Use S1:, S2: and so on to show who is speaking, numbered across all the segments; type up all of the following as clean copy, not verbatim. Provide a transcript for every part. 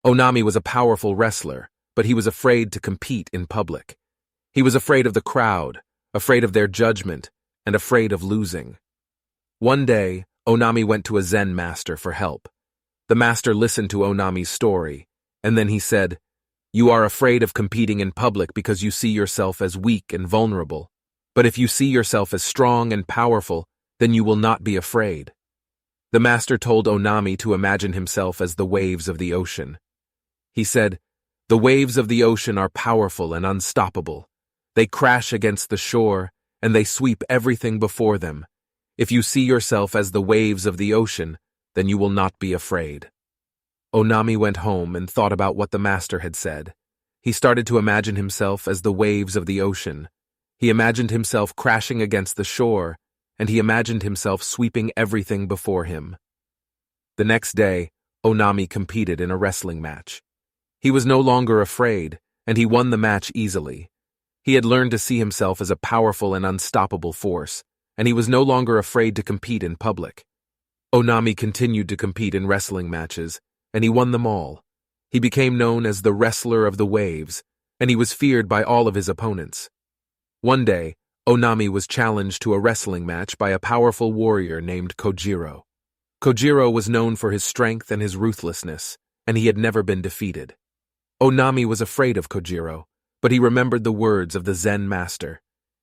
S1: Onami was a powerful wrestler, but he was afraid to compete in public. He was afraid of the crowd, afraid of their judgment, and afraid of losing. One day, Onami went to a Zen master for help. The master listened to Onami's story, and then he said, "You are afraid of competing in public because you see yourself as weak and vulnerable. But if you see yourself as strong and powerful, then you will not be afraid." The master told Onami to imagine himself as the waves of the ocean. He said, "The waves of the ocean are powerful and unstoppable. They crash against the shore, and they sweep everything before them. If you see yourself as the waves of the ocean, then you will not be afraid." Onami went home and thought about what the master had said. He started to imagine himself as the waves of the ocean. He imagined himself crashing against the shore, and he imagined himself sweeping everything before him. The next day, Onami competed in a wrestling match. He was no longer afraid, and he won the match easily. He had learned to see himself as a powerful and unstoppable force, and he was no longer afraid to compete in public. Onami continued to compete in wrestling matches, and he won them all. He became known as the wrestler of the waves, and he was feared by all of his opponents. One day, Onami was challenged to a wrestling match by a powerful warrior named Kojiro. Kojiro was known for his strength and his ruthlessness, and he had never been defeated. Onami was afraid of Kojiro, but he remembered the words of the Zen master.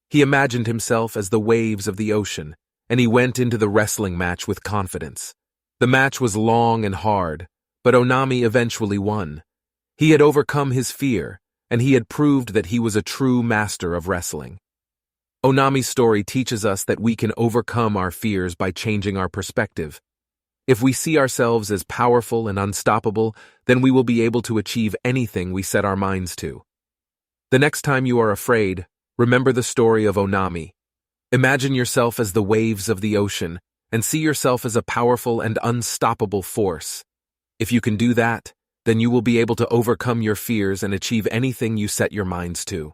S1: He imagined himself as the waves of the ocean, and he went into the wrestling match with confidence. The match was long and hard, but Onami eventually won. He had overcome his fear, and he had proved that he was a true master of wrestling. Onami's story teaches us that we can overcome our fears by changing our perspective. If we see ourselves as powerful and unstoppable, then we will be able to achieve anything we set our minds to. The next time you are afraid, remember the story of Onami. Imagine yourself as the waves of the ocean, and see yourself as a powerful and unstoppable force. If you can do that, then you will be able to overcome your fears and achieve anything you set your minds to.